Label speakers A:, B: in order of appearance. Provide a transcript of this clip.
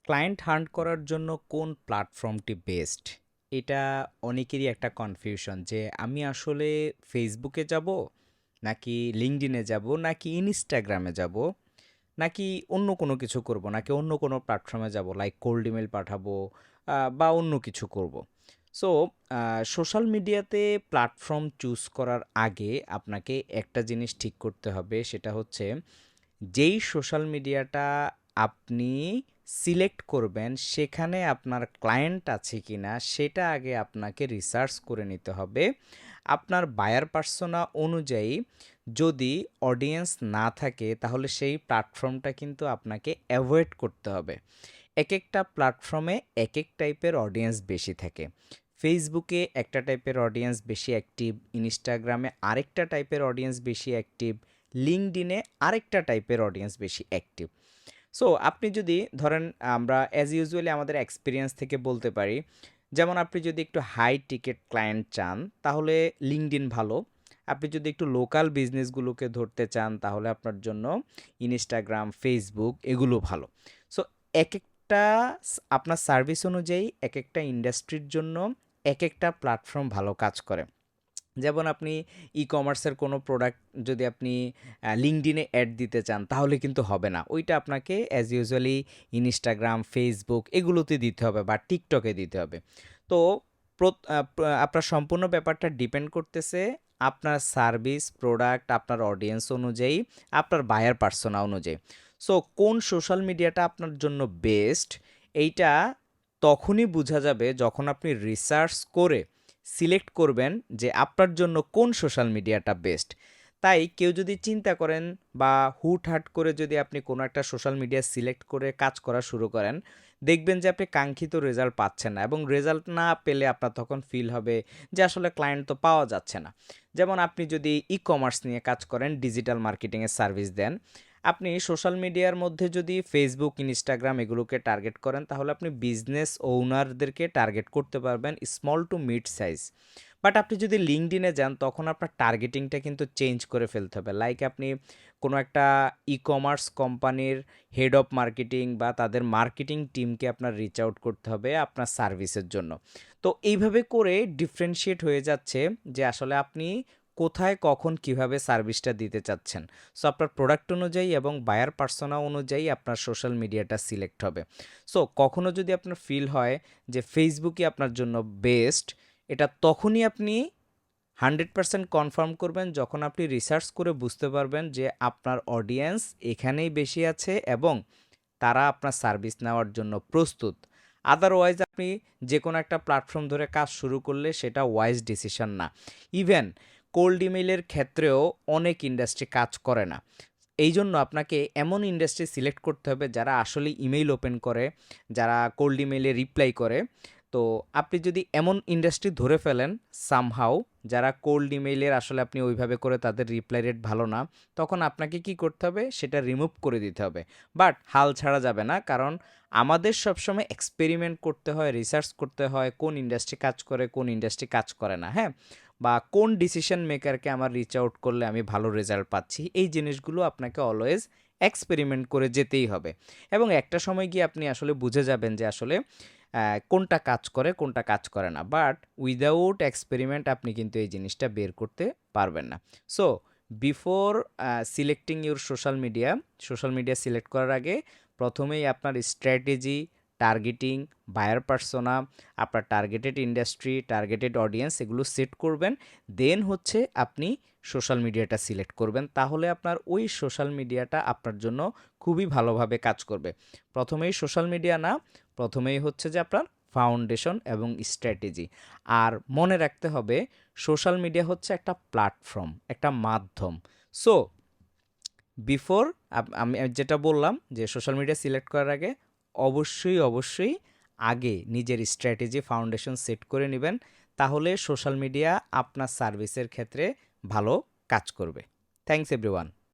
A: Client hunt করার জন্য কোন প্ল্যাটফর্মটি বেস্ট? এটা অনেকেরই একটা কনফিউশন যে আমি আসলে ফেসবুকে যাব, নাকি লিঙ্কডইনে যাব, নাকি ইনস্টাগ্রামে যাব, নাকি অন্য কোনো কিছু করব, নাকি অন্য কোনো প্ল্যাটফর্মে যাব লাইক কোল্ড ইমেল পাঠাবো বা অন্য কিছু করব। সো সোশ্যাল মিডিয়াতে প্ল্যাটফর্ম চুজ করার আগে আপনাকে একটা জিনিস ঠিক করতে হবে, সেটা হচ্ছে যেই সোশ্যাল মিডিয়াটা আপনি সিলেক্ট করবেন সেখানে আপনার ক্লায়েন্ট আছে কিনা সেটা আগে আপনাকে রিসার্চ করে নিতে হবে। আপনার বায়ার পার্সোনা অনুযায়ী যদি অডিয়েন্স না থাকে তাহলে সেই প্ল্যাটফর্মটা কিন্তু আপনাকে অ্যাভয়েড করতে হবে। এক একটা প্ল্যাটফর্মে এক এক টাইপের অডিয়েন্স বেশি থাকে। ফেসবুকে একটা টাইপের অডিয়েন্স বেশি অ্যাক্টিভ, ইনস্টাগ্রামে আরেকটা টাইপের অডিয়েন্স বেশি অ্যাক্টিভ, লিঙ্কডইনে আরেকটা টাইপের অডিয়েন্স বেশি অ্যাক্টিভ। সো আপনি যদি ধরেন, আমরা অ্যাজ ইউজুয়ালি আমাদের এক্সপিরিয়েন্স থেকে বলতে পারি, যেমন আপনি যদি একটু হাই টিকেট ক্লায়েন্ট চান তাহলে লিঙ্কডইন ভালো। আপনি যদি একটু লোকাল বিজনেসগুলোকে ধরতে চান তাহলে আপনার জন্য ইনস্টাগ্রাম, ফেসবুক এগুলো ভালো। সো এক একটা আপনার সার্ভিস অনুযায়ী এক একটা ইন্ডাস্ট্রির জন্য এক একটা প্ল্যাটফর্ম ভালো কাজ করে। যেমন আপনি ই-কমার্সের কোনো প্রোডাক্ট যদি আপনি লিঙ্কডইনে অ্যাড দিতে চান তাহলে কিন্তু হবে না। ওইটা আপনাকে অ্যাজ ইউজুয়ালি ইনস্টাগ্রাম, ফেসবুক এগুলোতে দিতে হবে বা টিকটকে দিতে হবে। তো আপনার সম্পূর্ণ ব্যাপারটা ডিপেন্ড করতেছে আপনার সার্ভিস, প্রোডাক্ট, আপনার অডিয়েন্স অনুযায়ী, আপনার বায়ার পার্সোনা অনুযায়ী। সো কোন সোশ্যাল মিডিয়াটা আপনার জন্য বেস্ট এইটা তখনই বোঝা যাবে যখন আপনি রিসার্চ করে সিলেক্ট করবেন যে আপনার জন্য কোন সোশ্যাল মিডিয়াটা বেস্ট। তাই কেউ যদি চিন্তা করেন বা হুটহাট করে যদি আপনি কোনো একটা সোশ্যাল মিডিয়া সিলেক্ট করে কাজ করা শুরু করেন, দেখবেন যে আপনি কাঙ্ক্ষিত রেজাল্ট পাচ্ছেন না, এবং রেজাল্ট না পেলে আপনার তখন ফিল হবে যে আসলে ক্লায়েন্ট তো পাওয়া যাচ্ছে না। যেমন আপনি যদি ই-কমার্স নিয়ে কাজ করেন, ডিজিটাল মার্কেটিংয়ের সার্ভিস দেন, আপনি সোশ্যাল মিডিয়ার মধ্যে যদি ফেসবুক, ইনস্টাগ্রাম এগুলোকে টার্গেট করেন তাহলে আপনি বিজনেস ওনারদেরকে টার্গেট করতে পারবেন, small to mid size. But আপনি যদি লিঙ্কডইনে যান তখন আপনার টার্গেটিংটা কিন্তু চেঞ্জ করে ফেলতে হবে। লাইক আপনি কোনো একটা ই-কমার্স কোম্পানির হেড অফ মার্কেটিং বা তাদের মার্কেটিং টিমকে আপনার রিচ আউট করতে হবে আপনার সার্ভিসের জন্য। তো এইভাবে করে ডিফারেনশিয়েট হয়ে যাচ্ছে যে আসলে আপনি কোথায়, কখন, কিভাবে সার্ভিসটা দিতে চাচ্ছেন। সো আপনার প্রোডাক্ট অনুযায়ী এবং বায়ার পার্সোনা অনুযায়ী আপনার সোশ্যাল মিডিয়াটা সিলেক্ট হবে। সো কখনো যদি আপনার ফিল হয় যে ফেসবুকই আপনার জন্য বেস্ট, এটা তখনই আপনি 100% কনফার্ম করবেন যখন আপনি রিসার্চ করে বুঝতে পারবেন যে আপনার অডিয়েন্স এখানেই বেশি আছে এবং তারা আপনার সার্ভিস নেওয়ার জন্য প্রস্তুত। আদারওয়াইজ আপনি যে কোনো একটা প্ল্যাটফর্ম ধরে কাজ শুরু করলে সেটা ওয়াইজ ডিসিশন না। ইভেন কোল্ড ইমেইলের ক্ষেত্রেও অনেক ইন্ডাস্ট্রি কাজ করে না। এই জন্য আপনাকে এমন ইন্ডাস্ট্রি সিলেক্ট করতে হবে যারা আসলে ইমেইল ওপেন করে, যারা কোল্ড ইমেইলে রিপ্লাই করে। তো আপনি যদি এমন ইন্ডাস্ট্রি ধরে ফেলেন সামহাউ, যারা কোল্ড ইমেইলের আসলে আপনি ওইভাবে করে তাদের রিপ্লাই রেট ভালো না, তখন আপনাকে কি করতে হবে সেটা রিমুভ করে দিতে হবে। বাট হাল ছাড়া যাবে না, কারণ আমাদের সবসময় এক্সপেরিমেন্ট করতে হয়, রিসার্চ করতে হয় কোন ইন্ডাস্ট্রি কাজ করে, কোন ইন্ডাস্ট্রি কাজ করে না, হ্যাঁ, বা কোন ডিসিশন মেকারকে আমার রিচ আউট করলে আমি ভালো রেজাল্ট পাচ্ছি। এই জিনিসগুলো আপনাকে অলওয়েজ এক্সপেরিমেন্ট করে যেতেই হবে, এবং একটা সময় গিয়ে আপনি আসলে বুঝে যাবেন যে আসলে কোনটা কাজ করে কোনটা কাজ করে না। বাট উইদাউট এক্সপেরিমেন্ট আপনি কিন্তু এই জিনিসটা বের করতে পারবেন না। So before selecting your social media select করার আগে প্রথমেই আপনার স্ট্র্যাটেজি, টার্গেটিং, বায়ার পার্সোনা, আপনার টার্গেটেড ইন্ডাস্ট্রি, টার্গেটেড অডিয়েন্স এগুলো সেট করবেন। দেন হচ্ছে আপনি সোশ্যাল মিডিয়াটা সিলেক্ট করবেন, তাহলে আপনার ওই সোশ্যাল মিডিয়াটা আপনার জন্য খুবই ভালোভাবে কাজ করবে। প্রথমেই সোশ্যাল মিডিয়া না, প্রথমেই হচ্ছে যে আপনার ফাউন্ডেশন এবং স্ট্র্যাটেজি। আর মনে রাখতে হবে সোশ্যাল মিডিয়া হচ্ছে একটা প্ল্যাটফর্ম, একটা মাধ্যম। সো বিফোর আমি যেটা বললাম যে সোশ্যাল মিডিয়া সিলেক্ট করার আগে অবশ্যই আগে নিজের স্ট্র্যাটেজি, ফাউন্ডেশন সেট করে নেবেন, তাহলে সোশ্যাল মিডিয়া আপনার সার্ভিসের ক্ষেত্রে ভালো কাজ করবে। Thanks everyone.